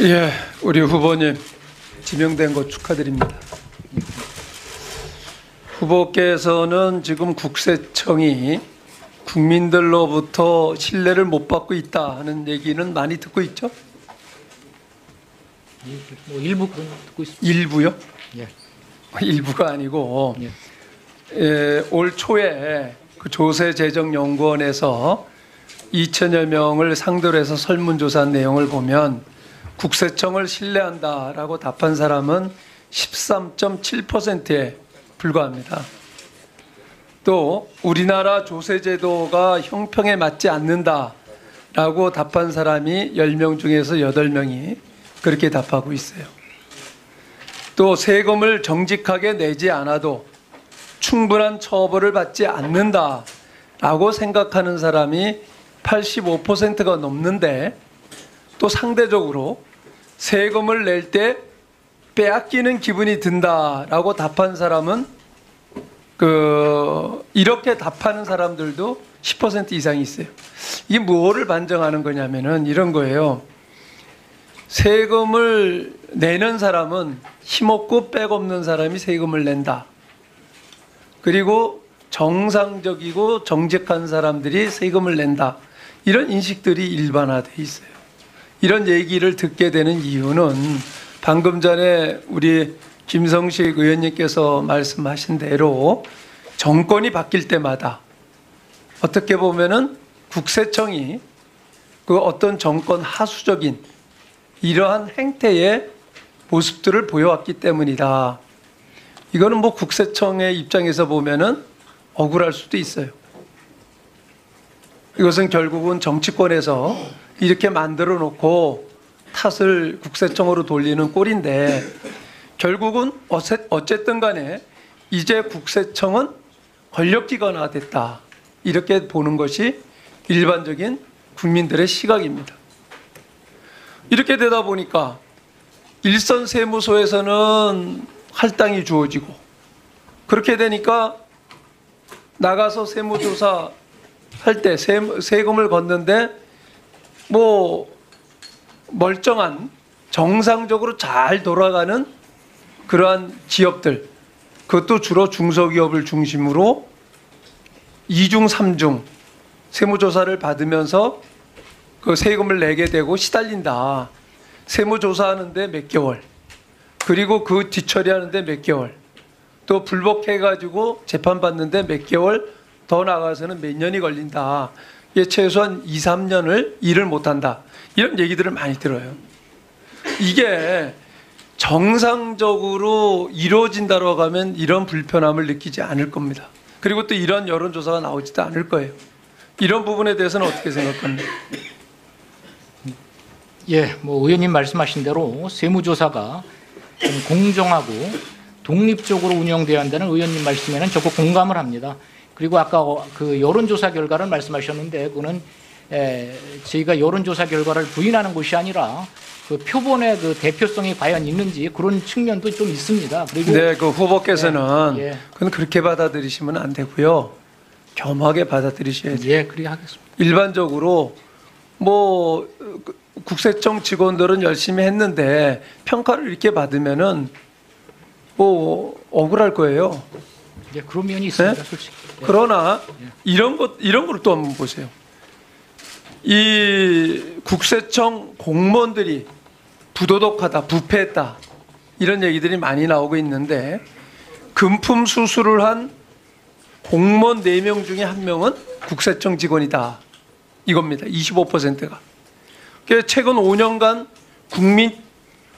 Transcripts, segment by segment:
예, 우리 후보님 지명된 거 축하드립니다. 후보께서는 지금 국세청이 국민들로부터 신뢰를 못 받고 있다 하는 얘기는 많이 듣고 있죠? 뭐 일부 그런 거 듣고 있습니다. 일부요? 예. 일부가 아니고 예. 올 초에 그 조세재정연구원에서 2천여 명을 상대로 해서 설문조사한 내용을 보면 국세청을 신뢰한다라고 답한 사람은 13.7%에 불과합니다. 또 우리나라 조세제도가 형평에 맞지 않는다라고 답한 사람이 10명 중에서 8명이 그렇게 답하고 있어요. 또 세금을 정직하게 내지 않아도 충분한 처벌을 받지 않는다라고 생각하는 사람이 85%가 넘는데, 또 상대적으로 세금을 낼 때 빼앗기는 기분이 든다라고 답한 사람은 이렇게 답하는 사람들도 10% 이상이 있어요. 이게 뭐를 반증하는 거냐면은 이런 거예요. 세금을 내는 사람은 힘없고 백없는 사람이 세금을 낸다. 그리고 정상적이고 정직한 사람들이 세금을 낸다. 이런 인식들이 일반화돼 있어요. 이런 얘기를 듣게 되는 이유는 방금 전에 우리 김성식 의원님께서 말씀하신 대로 정권이 바뀔 때마다 어떻게 보면은 국세청이 그 어떤 정권 하수적인 이러한 행태의 모습들을 보여왔기 때문이다. 이거는 뭐 국세청의 입장에서 보면은 억울할 수도 있어요. 이것은 결국은 정치권에서 이렇게 만들어 놓고 탓을 국세청으로 돌리는 꼴인데, 결국은 어쨌든 간에 이제 국세청은 권력기관화 됐다. 이렇게 보는 것이 일반적인 국민들의 시각입니다. 이렇게 되다 보니까 일선 세무소에서는 할당이 주어지고, 그렇게 되니까 나가서 세무조사 할 때 세금을 걷는데 뭐 멀쩡한 정상적으로 잘 돌아가는 그러한 기업들, 그것도 주로 중소기업을 중심으로 2중 3중 세무조사를 받으면서 그 세금을 내게 되고 시달린다. 세무조사하는데 몇 개월, 그리고 그 뒤처리하는데 몇 개월, 또 불복해가지고 재판받는데 몇 개월, 더 나가서는 몇 년이 걸린다. 이게 최소한 2, 3년을 일을 못한다. 이런 얘기들을 많이 들어요. 이게 정상적으로 이루어진다고 하면 이런 불편함을 느끼지 않을 겁니다. 그리고 또 이런 여론조사가 나오지도 않을 거예요. 이런 부분에 대해서는 어떻게 생각합니까? 예, 뭐 의원님 말씀하신 대로 세무조사가 좀 공정하고 독립적으로 운영돼야 한다는 의원님 말씀에는 적극 공감을 합니다. 그리고 아까 그 여론조사 결과를 말씀하셨는데, 그거는 저희가 여론조사 결과를 부인하는 것이 아니라 그 표본의 그 대표성이 과연 있는지 그런 측면도 좀 있습니다. 그리고 네, 그 후보께서는 예. 그건 그렇게 받아들이시면 안 되고요. 겸하게 받아들이셔야 돼요. 예, 그렇게 하겠습니다. 일반적으로 뭐 국세청 직원들은 열심히 했는데 평가를 이렇게 받으면은 뭐 억울할 거예요. 예, 그런 면이 있습니다, 네? 솔직히. 예. 그러나 이런 거를 또 한번 보세요. 이 국세청 공무원들이 부도덕하다, 부패했다, 이런 얘기들이 많이 나오고 있는데, 금품 수수를 한 공무원 4명 중에 1명은 국세청 직원이다. 이겁니다. 25%가. 최근 5년간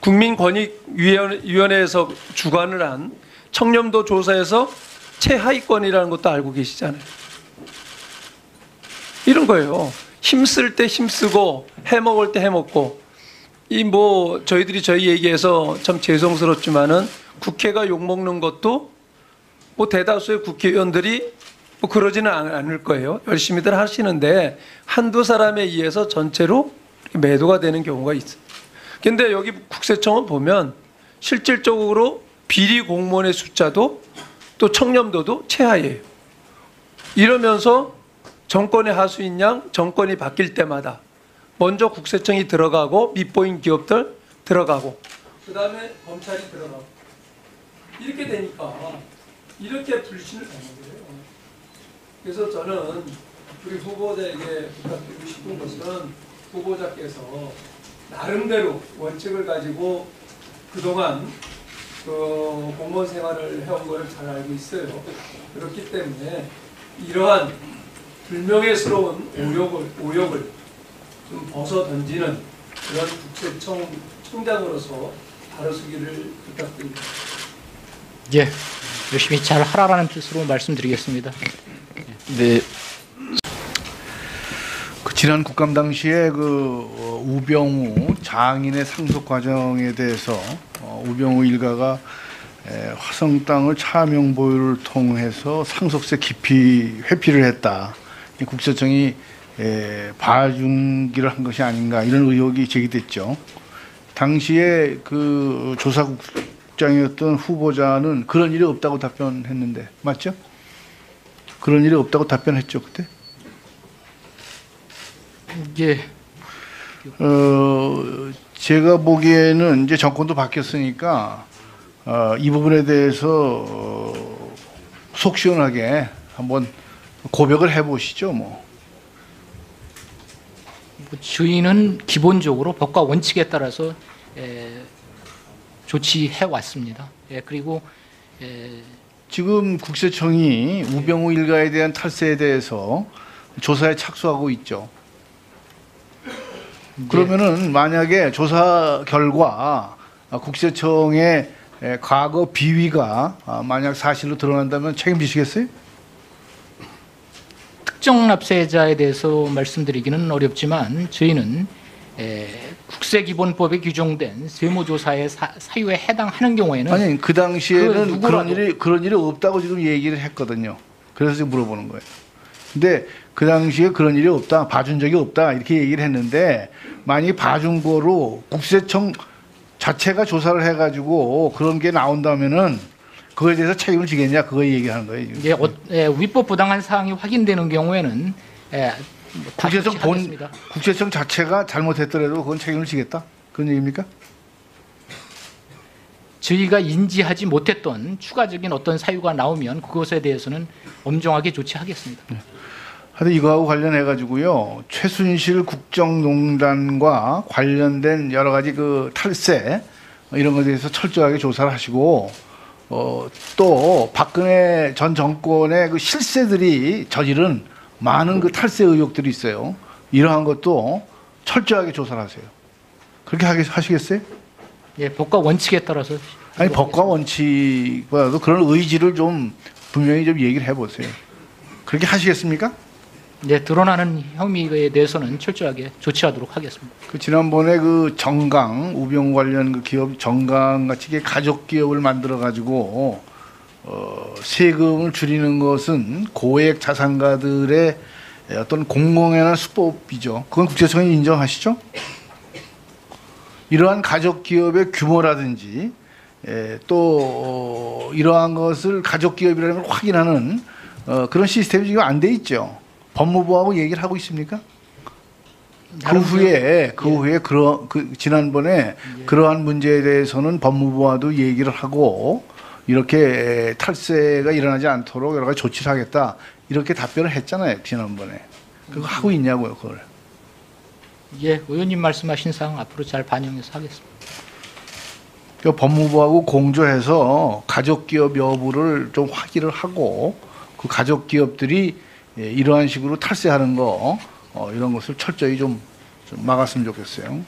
국민권익위원회에서 주관을 한 청렴도 조사에서 최하위권이라는 것도 알고 계시잖아요. 이런 거예요. 힘쓸 때 힘쓰고 해먹을 때 해먹고, 이 뭐 저희들이 저희 얘기해서 참 죄송스럽지만은 국회가 욕먹는 것도 뭐 대다수의 국회의원들이 뭐 그러지는 않을 거예요. 열심히들 하시는데 한두 사람에 의해서 전체로 매도가 되는 경우가 있어요. 근데 여기 국세청은 보면 실질적으로 비리 공무원의 숫자도 또 청렴도도 최하예요. 이러면서 정권의 하수인 양 정권이 바뀔 때마다 먼저 국세청이 들어가고 밑보인 기업들 들어가고 그다음에 검찰이 들어가고 이렇게 되니까 이렇게 불신을 받는 거예요. 그래서 저는 우리 후보자에게 부탁드리고 싶은 것은 후보자께서 나름대로 원칙을 가지고 그동안 그 공무원 생활을 해온 것을 잘 알고 있어요. 그렇기 때문에 이러한 불명예스러운 오욕을 좀 벗어 던지는 그런 국세청 청장으로서 다루시기를 부탁드립니다. 예, 열심히 잘 하라라는 뜻으로 말씀드리겠습니다. 네. 그 지난 국감 당시에 그 우병우 장인의 상속 과정에 대해서 우병우 일가가 화성 땅을 차명 보유를 통해서 상속세 기피 회피를 했다. 국세청이 봐준기를 한 것이 아닌가 이런 의혹이 제기됐죠. 당시에 그 조사국장이었던 후보자는 그런 일이 없다고 답변했는데 맞죠? 그런 일이 없다고 답변했죠 그때? 예, 제가 보기에는 이제 정권도 바뀌었으니까 이 부분에 대해서 속 시원하게 한번 고백을 해보시죠 뭐. 저희는 기본적으로 법과 원칙에 따라서 조치해 왔습니다. 그리고 지금 국세청이 우병우 일가에 대한 탈세에 대해서 조사에 착수하고 있죠. 그러면은 만약에 조사 결과 국세청의 과거 비위가 만약 사실로 드러난다면 책임지시겠어요? 특정 납세자에 대해서 말씀드리기는 어렵지만 저희는 국세기본법에 규정된 세무조사의 사유에 해당하는 경우에는 아니 그 당시에는 누구라도 그런 일이 없다고 지금 얘기를 했거든요. 그래서 지금 물어보는 거예요. 근데 그 당시에 그런 일이 없다, 봐준 적이 없다 이렇게 얘기를 했는데 만약에 봐준 거로 국세청 자체가 조사를 해가지고 그런 게 나온다면은 그거에 대해서 책임을 지겠냐 그거 얘기하는 거예요. 지금. 위법 부당한 사항이 확인되는 경우에는 국세청 자체가 잘못했더라도 그건 책임을 지겠다 그런 얘기입니까? 저희가 인지하지 못했던 추가적인 어떤 사유가 나오면 그것에 대해서는 엄정하게 조치하겠습니다. 하여튼 이거하고 관련해 가지고요 최순실 국정농단과 관련된 여러 가지 그 탈세 이런 것에 대해서 철저하게 조사를 하시고 또 박근혜 전 정권의 그 실세들이 저지른 많은 그 탈세 의혹들이 있어요. 이러한 것도 철저하게 조사를 하세요. 그렇게 하시겠어요? 예, 법과 원칙에 따라서. 아니 법과 원칙보다도 그런 의지를 좀 분명히 좀 얘기를 해보세요. 그렇게 하시겠습니까? 네, 드러나는 혐의에 대해서는 철저하게 조치하도록 하겠습니다. 그 지난번에 그 정강 우병우 관련 그 기업 정강 같이 가족 기업을 만들어 가지고 세금을 줄이는 것은 고액 자산가들의 어떤 공공연한 수법이죠. 그건 국세청이 인정하시죠? 이러한 가족 기업의 규모라든지 또 이러한 것을 가족 기업이라는 걸 확인하는 그런 시스템이 지금 안 돼 있죠. 법무부하고 얘기를 하고 있습니까? 그 후에 지난번에 그러한 문제에 대해서는 법무부와도 얘기를 하고 이렇게 탈세가 일어나지 않도록 여러 가지 조치를 하겠다 이렇게 답변을 했잖아요 지난번에. 그거 하고 있냐고요 그걸. 예, 의원님 말씀하신 사항 앞으로 잘 반영해서 하겠습니다. 그러니까 법무부하고 공조해서 가족기업 여부를 좀 확인을 하고 그 가족기업들이 이러한 식으로 탈세하는 거 이런 것을 철저히 좀 막았으면 좋겠어요.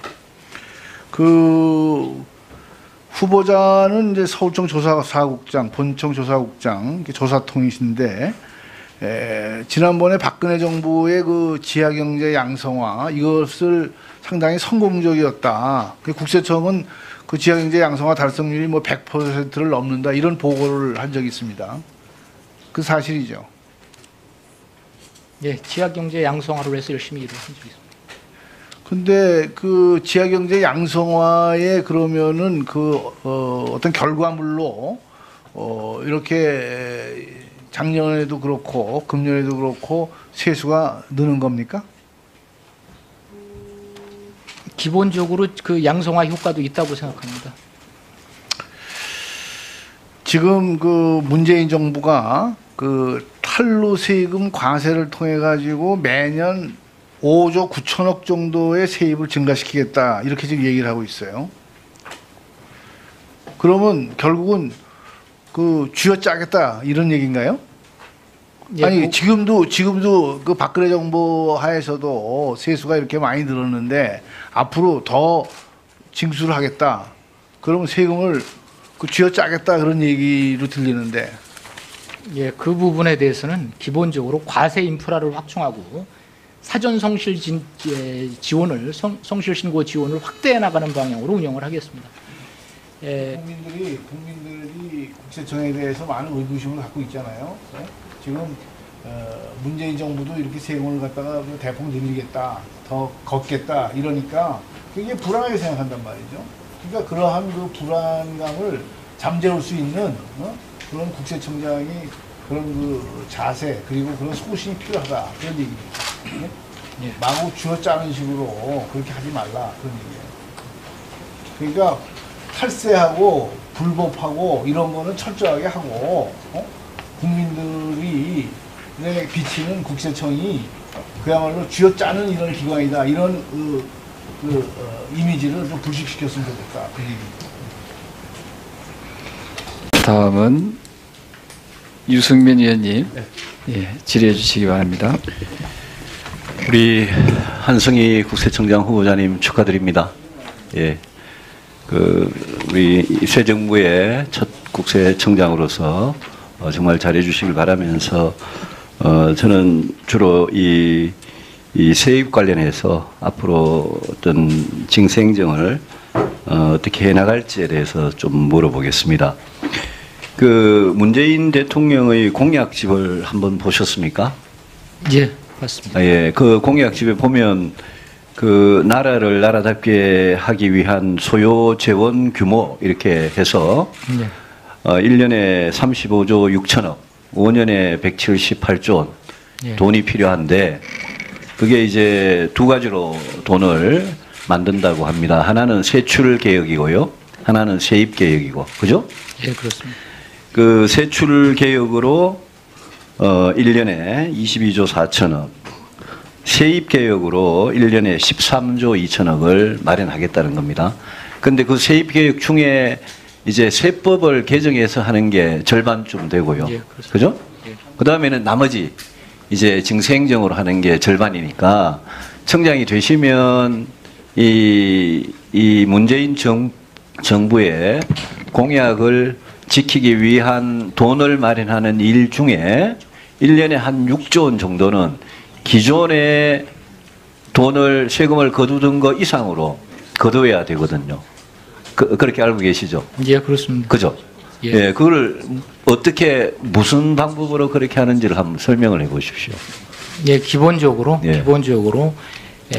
그 후보자는 이제 서울청 조사사국장, 본청 조사국장 조사통이신데 지난번에 박근혜 정부의 그 지하경제 양성화 이것을 상당히 성공적이었다. 국세청은 그 지하경제 양성화 달성률이 뭐 100%를 넘는다 이런 보고를 한 적이 있습니다. 그 사실이죠. 예, 지하경제 양성화를 위해서 열심히 일을 한 적이 있습니다. 근데 그 지하경제 양성화에 그러면은 그 어떤 결과물로 이렇게 작년에도 그렇고 금년에도 그렇고 세수가 느는 겁니까? 기본적으로 그 양성화 효과도 있다고 생각합니다. 지금 그 문재인 정부가 그 탈루 세금 과세를 통해 가지고 매년 5조 9천억 정도의 세입을 증가시키겠다 이렇게 지금 얘기를 하고 있어요. 그러면 결국은 그 쥐어짜겠다 이런 얘기인가요? 예, 아니 뭐- 지금도 그 박근혜 정부 하에서도 세수가 이렇게 많이 늘었는데 앞으로 더 징수를 하겠다. 그러면 세금을 그 쥐어짜겠다 그런 얘기로 들리는데 예, 그 부분에 대해서는 기본적으로 과세 인프라를 확충하고 사전 성실 지원을 성실 신고 지원을 확대해 나가는 방향으로 운영을 하겠습니다. 예, 국민들이 국세청에 대해서 많은 의구심을 갖고 있잖아요. 네? 지금 문재인 정부도 이렇게 세금을 갖다가 대폭 늘리겠다, 더 걷겠다 이러니까 굉장히 불안하게 생각한단 말이죠. 그러니까 그러한 그 불안감을 잠재울 수 있는 그런 국세청장이 그런 그 자세 그리고 그런 소신이 필요하다 그런 얘기입니다. 네? 예. 마구 쥐어짜는 식으로 그렇게 하지 말라 그런 얘기예요. 그러니까 탈세하고 불법하고 이런 거는 철저하게 하고 국민들이 비치는 국세청이 그야말로 쥐어짜는 이런 기관이다 이런 이미지를 좀 불식시켰으면 좋겠다 그 얘기입니다. 다음은 유승민 의원님 예, 질의해 주시기 바랍니다. 우리 한성희 국세청장 후보자님 축하드립니다. 예, 우리 새 정부의 첫 국세청장으로서 정말 잘해 주시길 바라면서 저는 주로 이 세입 관련해서 앞으로 어떤 징수행정을 어떻게 해나갈지에 대해서 좀 물어보겠습니다. 그 문재인 대통령의 공약집을 한번 보셨습니까? 예, 맞습니다. 예, 그 공약집에 보면 그 나라를 나라답게 하기 위한 소요 재원 규모 이렇게 해서 네. 1년에 35조 6천억, 5년에 178조 원 예. 돈이 필요한데 그게 이제 두 가지로 돈을 만든다고 합니다. 하나는 세출 개혁이고요. 하나는 세입 개혁이고. 그죠? 예, 그렇습니다. 그 세출 개혁으로 1년에 22조 4천억, 세입 개혁으로 1년에 13조 2천억을 마련하겠다는 겁니다. 그런데 그 세입 개혁 중에 이제 세법을 개정해서 하는 게 절반쯤 되고요. 예, 그렇습니다. 그죠? 예. 그 다음에는 나머지 이제 징수행정으로 하는 게 절반이니까 청장이 되시면 이 문재인 정부의 공약을 지키기 위한 돈을 마련하는 일 중에 1년에 한 6조 원 정도는 기존의 돈을 세금을 거두던 거 이상으로 거둬야 되거든요. 그렇게 알고 계시죠? 예, 그렇습니다. 그죠? 예. 예, 그걸 어떻게 무슨 방법으로 그렇게 하는지를 한번 설명을 해 보십시오. 예, 기본적으로 예.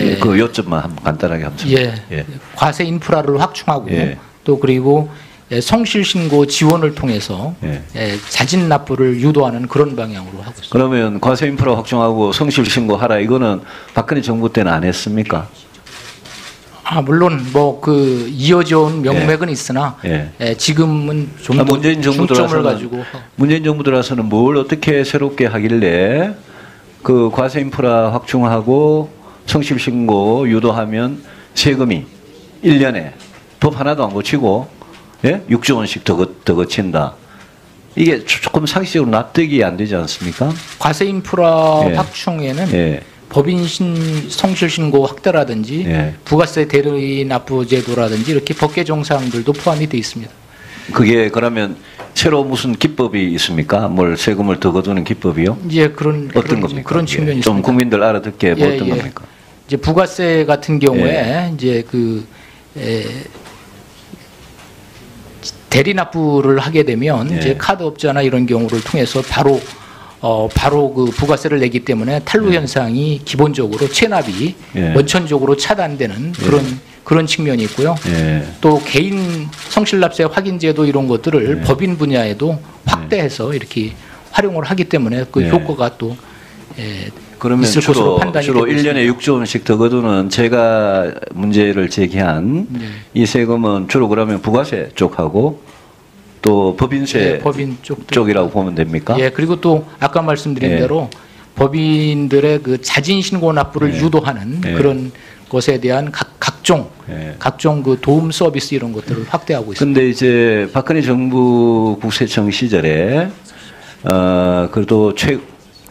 예, 그 요점만 한번 간단하게 한번. 예, 과세 인프라를 확충하고 예. 또 그리고 성실 신고 지원을 통해서 예. 자진 납부를 유도하는 그런 방향으로 하고 있습니다. 그러면 과세 인프라 확충하고 성실 신고하라 이거는 박근혜 정부 때는 안 했습니까? 물론 뭐 그 이어져 온 명맥은 있으나 예. 지금은 좀 더 문재인 정부 중점을 들어서는 가지고 문재인 정부 들어서는 뭘 어떻게 새롭게 하길래 그 과세 인프라 확충하고 성실 신고 유도하면 세금이 1년에 법 하나도 안 고치고 6조 원씩 더 거친다. 이게 조금 상식적으로 납득이 안 되지 않습니까? 과세 인프라 예. 확충에는 예. 법인 성실 신고 확대라든지 예. 부가세 대리 납부 제도라든지 이렇게 법 개정 사항들도 포함이 되어 있습니다. 그게 그러면 새로 무슨 기법이 있습니까? 뭘 세금을 더 거두는 기법이요? 이제 그런 어떤 겁니까? 그런 측면이 예. 좀 있습니다. 국민들 알아듣게 뭐 예, 어떤 예. 겁니까? 이제 부가세 같은 경우에 이제 대리 납부를 하게 되면 예. 이제 카드 업자나 이런 경우를 통해서 바로 그 부가세를 내기 때문에 탈루 현상이 기본적으로 체납이 예. 원천적으로 차단되는 그런 측면이 있고요. 예. 또 개인 성실납세 확인제도 이런 것들을 예. 법인 분야에도 확대해서 이렇게 활용을 하기 때문에 그 예. 효과가 또 그러면 있을 것으로 판단이 주로 되고 1년에 있습니다. 6조 원씩 더 거두는 제가 문제를 제기한 이 세금은 주로 그러면 부가세 쪽하고 또 법인세 예, 법인 쪽도 쪽이라고 보면 됩니까? 예, 그리고 또 아까 말씀드린 예. 대로 법인들의 그 자진 신고 납부를 예. 유도하는 예. 그런 것에 대한 각종 예. 그 도움 서비스 이런 것들을 확대하고 있습니다. 근데 이제 박근혜 정부 국세청 시절에 그래도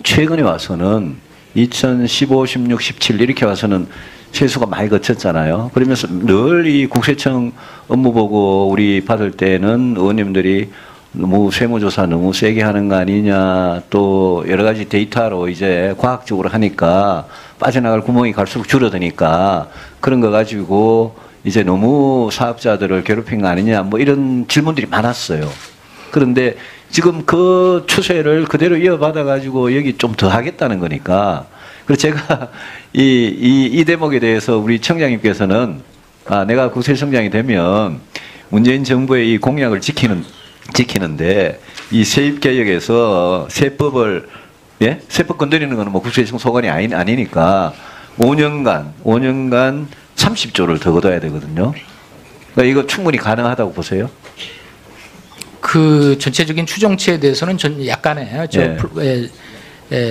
최근에 와서는 2015, 16, 17 이렇게 와서는 세수가 많이 거쳤잖아요. 그러면서 늘 이 국세청 업무 보고 우리 받을 때는 의원님들이 너무 세무조사 너무 세게 하는 거 아니냐, 또 여러 가지 데이터로 이제 과학적으로 하니까 빠져나갈 구멍이 갈수록 줄어드니까 그런 거 가지고 이제 너무 사업자들을 괴롭힌 거 아니냐, 뭐 이런 질문들이 많았어요. 그런데 지금 그 추세를 그대로 이어받아 가지고 여기 좀 더 하겠다는 거니까. 그래서 제가 이 대목에 대해서 우리 청장님께서는 내가 국세청장이 되면 문재인 정부의 이 공약을 지키는데 이 세입 개혁에서 세법을 세법 건드리는 거는 뭐 국세청 소관이 아니니까 5년간 30조를 더 걷어야 되거든요. 그러니까 이거 충분히 가능하다고 보세요? 그 전체적인 추정치에 대해서는 전 약간의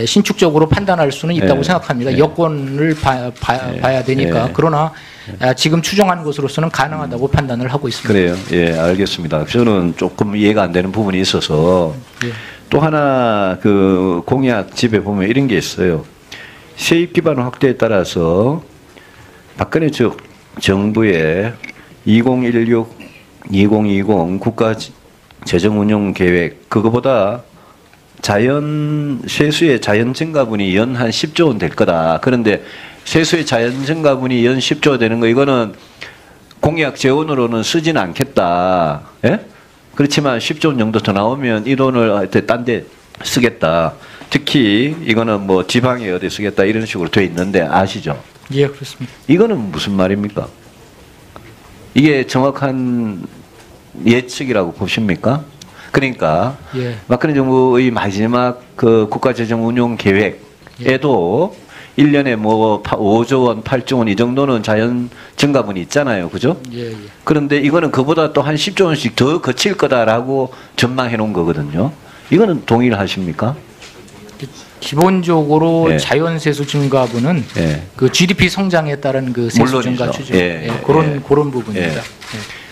신축적으로 판단할 수는 있다고 예. 생각합니다. 예. 여건을 봐야 되니까. 예. 그러나 지금 추정한 것으로서는 가능하다고 판단을 하고 있습니다. 그래요. 예, 알겠습니다. 저는 조금 이해가 안 되는 부분이 있어서 예. 또 하나 그 공약집에 보면 이런 게 있어요. 세입 기반 확대에 따라서 박근혜 정부의 2016, 2020 국가 재정 운용 계획 그거보다 세수의 자연 증가분이 연 한 10조 원 될 거다. 그런데 세수의 자연 증가분이 연 10조 되는 거 이거는 공약 재원으로는 쓰지는 않겠다. 예? 그렇지만 10조 원 정도 더 나오면 이 돈을 딴 데 쓰겠다. 특히 이거는 뭐 지방에 어디 쓰겠다 이런 식으로 돼 있는데 아시죠? 예, 그렇습니다. 이거는 무슨 말입니까? 이게 정확한 예측이라고 보십니까? 그러니까 예. 박근혜 정부의 마지막 그 국가재정 운용 계획에도 1년에 뭐 5조 원, 8조 원 이 정도는 자연 증가분이 있잖아요. 그죠? 예, 예. 그런데 이거는 그보다 또 한 10조 원씩 더 거칠 거다라고 전망해 놓은 거거든요. 이거는 동의를 하십니까? 기본적으로 예. 자연세수 증가분은 예. 그 GDP 성장에 따른 그 세수 물론이죠. 증가 추진 예, 예, 그런 부분입니다. 예. 예.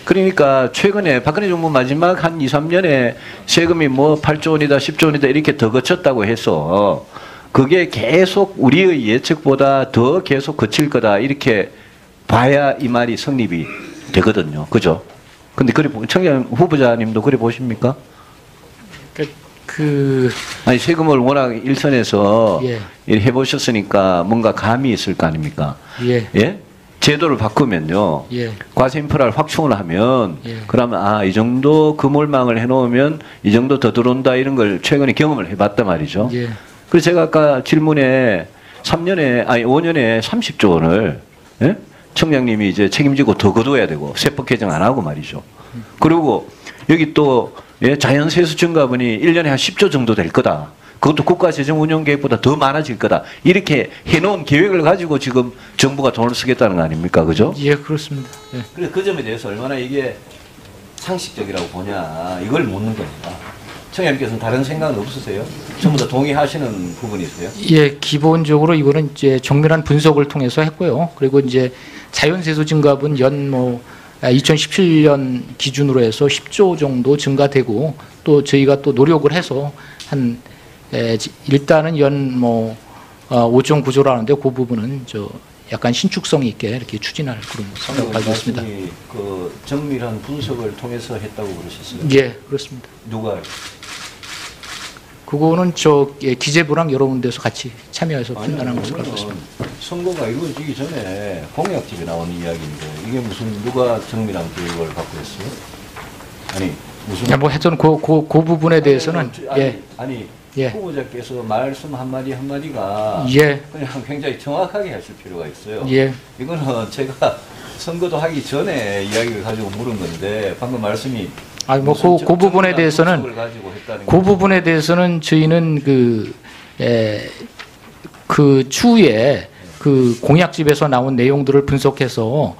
그러니까 최근에 박근혜 정부 마지막 한 2, 3년에 세금이 뭐 8조 원이다 10조 원이다 이렇게 더 거쳤다고 해서 그게 계속 우리의 예측보다 더 계속 거칠 거다 이렇게 봐야 이 말이 성립이 되거든요. 그죠? 근데 그래 청장 후보자님도 그래 보십니까? 아니 세금을 워낙 일선에서 예. 해보셨으니까 뭔가 감이 있을 거 아닙니까? 예. 예? 제도를 바꾸면요. 예. 과세 인프라를 확충을 하면 예. 그러면 이 정도 금올망을 해놓으면 이 정도 더 들어온다 이런 걸 최근에 경험을 해봤단 말이죠. 예. 그래서 제가 아까 질문에 5년에 30조 원을 예? 청장님이 이제 책임지고 더 거둬야 되고 세법 개정 안 하고 말이죠. 그리고 여기 또 자연세수 증가분이 1년에 한 10조 정도 될 거다. 그것도 국가재정운용계획보다 더 많아질 거다. 이렇게 해놓은 계획을 가지고 지금 정부가 돈을 쓰겠다는 거 아닙니까? 그죠? 예, 그렇습니다. 예. 그래서 그 점에 대해서 얼마나 이게 상식적이라고 보냐 이걸 묻는 겁니다. 청장님께서는 다른 생각은 없으세요? 전부 다 동의하시는 부분이세요? 예, 기본적으로 이거는 이제 정밀한 분석을 통해서 했고요. 그리고 이제 자연세수 증가분 2017년 기준으로 해서 10조 정도 증가되고 또 저희가 또 노력을 해서 일단은 5.9조라는데 그 부분은 약간 신축성 있게 이렇게 추진할 그런 생각을 가지고 있습니다. 그 정밀한 분석을 통해서 했다고 그러셨어요? 예, 그렇습니다. 누가? 그거는 기재부랑 여러 군데서 같이 참여해서 판단한 것으로 알고 있습니다. 선거가 이루어지기 전에 공약집에 나오는 이야기인데 이게 무슨 누가 정밀한 교육을 갖고 있어요? 아니 무슨? 뭐 하여튼 그 부분에 대해서는 예. 후보자께서 말씀 한마디 한마디가 예. 그냥 굉장히 정확하게 하실 필요가 있어요. 예. 이거는 제가 선거도 하기 전에 이야기를 가지고 물은 건데 방금 말씀이 그 부분에 대해서는 저희는 그 추후에 그 공약집에서 나온 내용들을 분석해서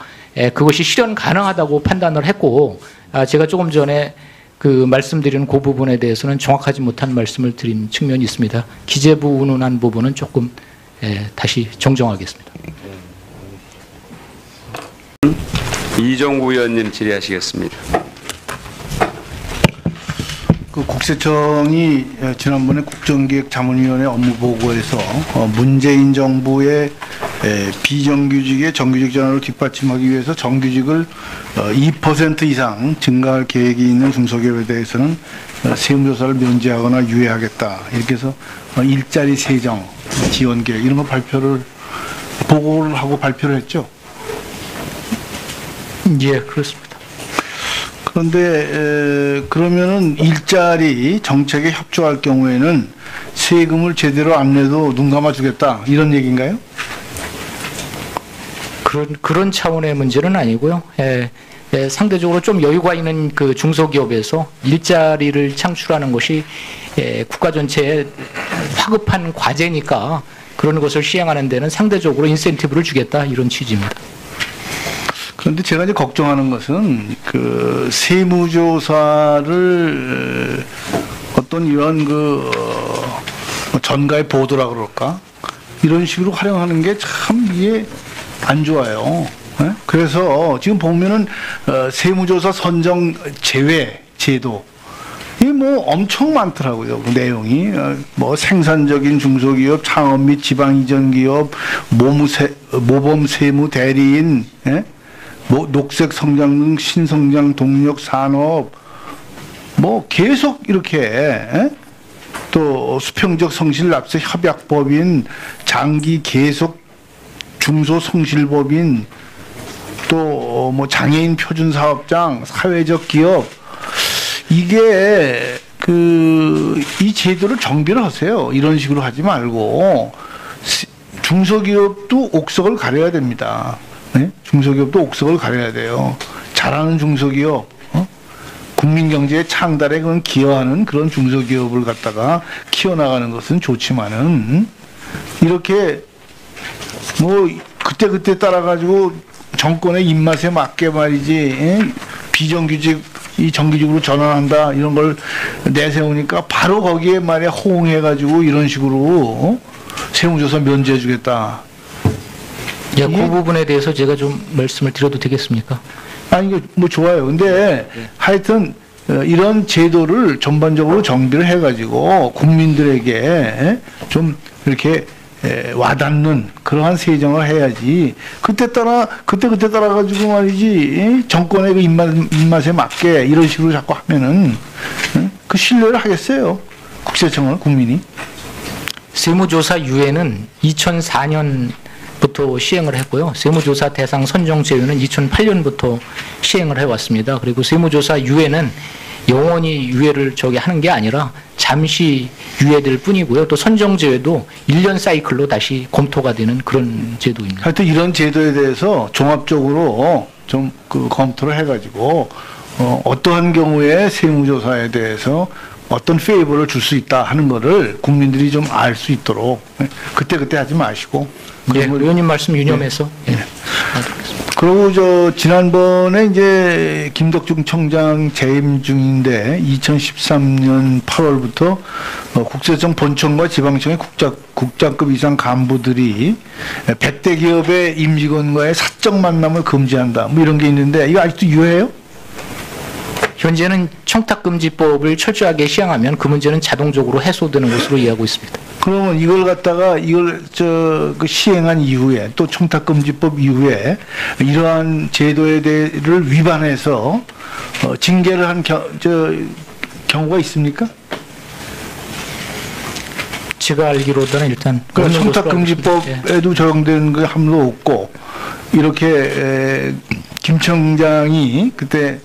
그것이 실현 가능하다고 판단을 했고, 제가 조금 전에 그 말씀드리는 그 부분에 대해서는 정확하지 못한 말씀을 드린 측면이 있습니다. 기재부 운운한 부분은 조금 다시 정정하겠습니다. 이종구 의원님 질의하시겠습니다. 그 국세청이 지난번에 국정기획자문위원회 업무보고에서 문재인 정부의 비정규직의 정규직 전환을 뒷받침하기 위해서 정규직을 2% 이상 증가할 계획이 있는 중소기업에 대해서는 세무조사를 면제하거나 유예하겠다. 이렇게 해서 일자리 세정, 지원 계획 이런 거 보고를 하고 발표를 했죠. 예, 그렇습니다. 그런데 그러면은 일자리 정책에 협조할 경우에는 세금을 제대로 안 내도 눈 감아주겠다 이런 얘기인가요? 그런 차원의 문제는 아니고요. 상대적으로 좀 여유가 있는 그 중소기업에서 일자리를 창출하는 것이 국가 전체의 화급한 과제니까 그런 것을 시행하는 데는 상대적으로 인센티브를 주겠다 이런 취지입니다. 그런데 제가 이제 걱정하는 것은 그 세무조사를 어떤 이런 그 전가의 보도라 그럴까 이런 식으로 활용하는 게 참 이게 안 좋아요. 그래서 지금 보면은 세무조사 선정 제외 제도 이게 뭐 엄청 많더라고요. 그 내용이 뭐 생산적인 중소기업, 창업 및 지방 이전 기업, 모범 세무 대리인, 녹색 성장 등 신성장 동력 산업 뭐 계속 이렇게 또 수평적 성실 납세 협약법인, 장기 계속 중소성실법인, 또 뭐 장애인 표준 사업장, 사회적 기업 이게 이 제도를 정비를 하세요. 이런 식으로 하지 말고 중소기업도 옥석을 가려야 됩니다. 네? 중소기업도 옥석을 가려야 돼요. 잘하는 중소기업, 국민 경제의 창달에 그런 기여하는 그런 중소기업을 갖다가 키워나가는 것은 좋지만은 이렇게 뭐 그때 따라가지고 정권의 입맛에 맞게 말이지 비정규직 이 정규직으로 전환한다 이런 걸 내세우니까 바로 거기에 말이야 호응해가지고 이런 식으로 세무조사 면제해주겠다. 그 부분에 대해서 제가 좀 말씀을 드려도 되겠습니까? 아니 이거 뭐 좋아요. 근데 하여튼 이런 제도를 전반적으로 정비를 해가지고 국민들에게 좀 이렇게 와닿는 그러한 세정을 해야지. 그때 따라 가지고 말이지 정권의 그 입맛에 맞게 이런 식으로 자꾸 하면은 그 신뢰를 하겠어요. 국세청을 국민이. 세무조사 유예는 2004년부터 시행을 했고요. 세무조사 대상 선정 제외는 2008년부터 시행을 해왔습니다. 그리고 세무조사 유예는 영원히 유예를 하는 게 아니라 잠시 유예될 뿐이고요. 또 선정 제외도 1년 사이클로 다시 검토가 되는 그런 제도입니다. 하여튼 이런 제도에 대해서 종합적으로 좀 그 검토를 해가지고 어떠한 경우에 세무조사에 대해서 어떤 페이버를 줄 수 있다 하는 거를 국민들이 좀 알 수 있도록 그때 하지 마시고. 네, 의원님 말씀 유념해서. 네. 그리고 지난번에 이제 김덕중 청장 재임 중인데 2013년 8월부터 국세청 본청과 지방청의 국장급 이상 간부들이 100대 기업의 임직원과의 사적 만남을 금지한다. 뭐 이런 게 있는데 이거 아직도 유효해요? 현재는 청탁금지법을 철저하게 시행하면 그 문제는 자동적으로 해소되는 것으로 이해하고 있습니다. 그러면 이걸 갖다가 그 시행한 이후에 또 청탁금지법 이후에 이러한 제도를 위반해서 징계를 한 경우가 있습니까? 제가 알기로는 일단 청탁금지법에도 적용되는 게 함도 없고 이렇게 김 청장이 그때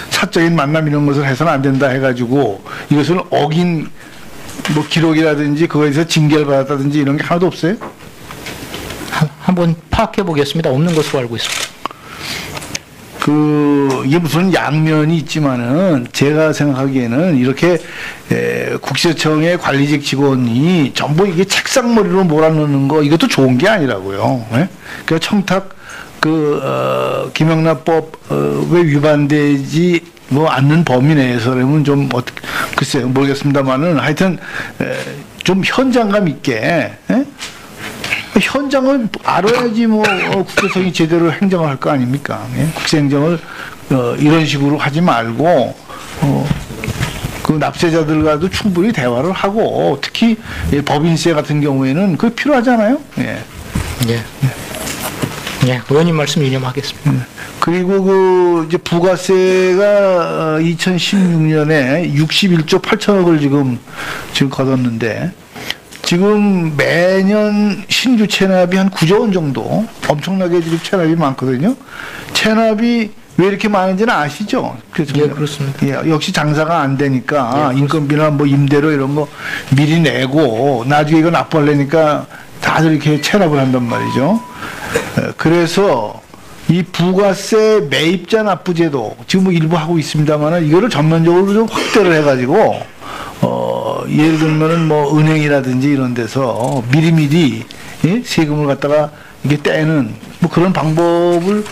사적인 만남 이런 것을 해서는 안 된다 해가지고 이것을 어긴 뭐 기록이라든지 그거에서 징계를 받았다든지 이런 게 하나도 없어요? 한번 파악해 보겠습니다. 없는 것으로 알고 있습니다. 이게 무슨 양면이 있지만은 제가 생각하기에는 이렇게 국세청의 관리직 직원이 전부 이게 책상머리로 몰아넣는 거 이것도 좋은 게 아니라고요. 예? 그러니까 청탁 김영란법에 위반되지 않는 범위 내에서라면 좀 글쎄요 모르겠습니다만은 하여튼 좀 현장감 있게. 예? 현장을 알아야지 국세청이 제대로 행정을 할 거 아닙니까? 예? 국세행정을 이런 식으로 하지 말고 그 납세자들과도 충분히 대화를 하고 특히 법인세 같은 경우에는 그게 필요하잖아요. 예. 예. 예, 의원님 말씀 유념하겠습니다. 그리고 이제 부가세가 2016년에 61조 8천억을 지금 거뒀는데. 지금 매년 신규 체납이 한 9조 원 정도 엄청나게 지금 체납이 많거든요. 체납이 왜 이렇게 많은지는 아시죠? 예, 그렇습니다. 예, 역시 장사가 안 되니까 인건비나 임대료 이런 거 미리 내고 나중에 이거 납부하려니까 다들 이렇게 체납을 한단 말이죠. 그래서 이 부가세 매입자 납부제도 지금 일부 하고 있습니다만 이거를 전면적으로 좀 확대를 해가지고 예를 들면은 은행이라든지 이런 데서 미리미리 세금을 갖다가 이게 떼는 그런 방법을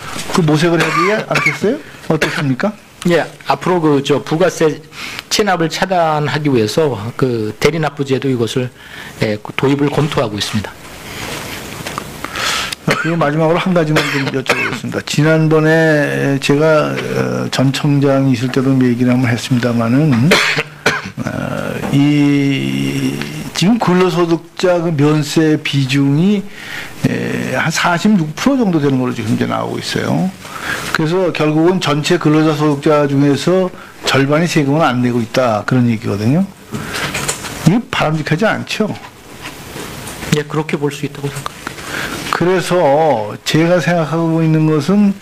모색을 해야 되지 않겠어요? 어떻습니까? 예, 앞으로 부가세 체납을 차단하기 위해서 대리납부제도 이것을 도입을 검토하고 있습니다. 그리고 마지막으로 한 가지만 좀 여쭤보겠습니다. 지난번에 제가 전 청장이 있을 때도 얘기를 한번 했습니다만은 지금 근로소득자 면세 비중이 한 46% 정도 되는 걸로 지금 현재 나오고 있어요. 그래서 결국은 전체 근로자 소득자 중에서 절반이 세금을 안 내고 있다 그런 얘기거든요. 이게 바람직하지 않죠? 예, 그렇게 볼 수 있다고 생각합니다. 그래서 제가 생각하고 있는 것은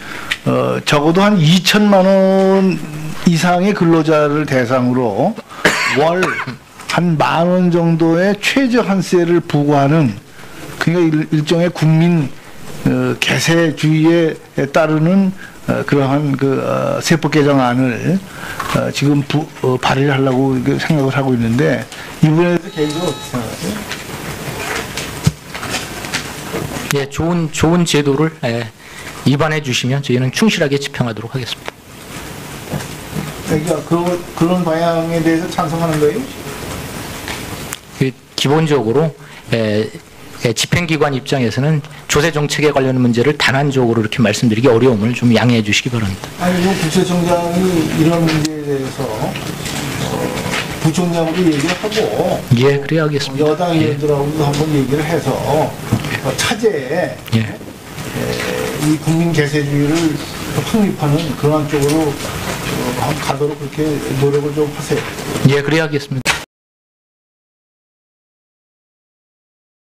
적어도 한 2천만 원 이상의 근로자를 대상으로 월 한 10,000원 정도의 최저 한세를 부과하는 그러니까 일종의 국민 개세주의에 따르는 그러한 세법 개정안을 지금 발의를 하려고 생각을 하고 있는데 이번에 개인적으로 어떻게 생각하세요? 예, 좋은 제도를 입안해 주시면 저희는 충실하게 집행하도록 하겠습니다. 그러니까 그런 방향에 대해서 찬성하는 거예요? 기본적으로 집행기관 입장에서는 조세 정책에 관련 문제를 단한적으로 이렇게 말씀드리기 어려움을 좀 양해해 주시기 바랍니다. 아니, 국세청장이 이런 문제에 대해서 부총장하고 얘기를 하고 예, 그래야 하겠습니다. 여당 의원들하고도 한번 얘기를 해서 차제에 이 국민 개세주의를 확립하는 그러한 쪽으로 가도록 그렇게 노력을 좀 하세요. 예, 그래야 하겠습니다.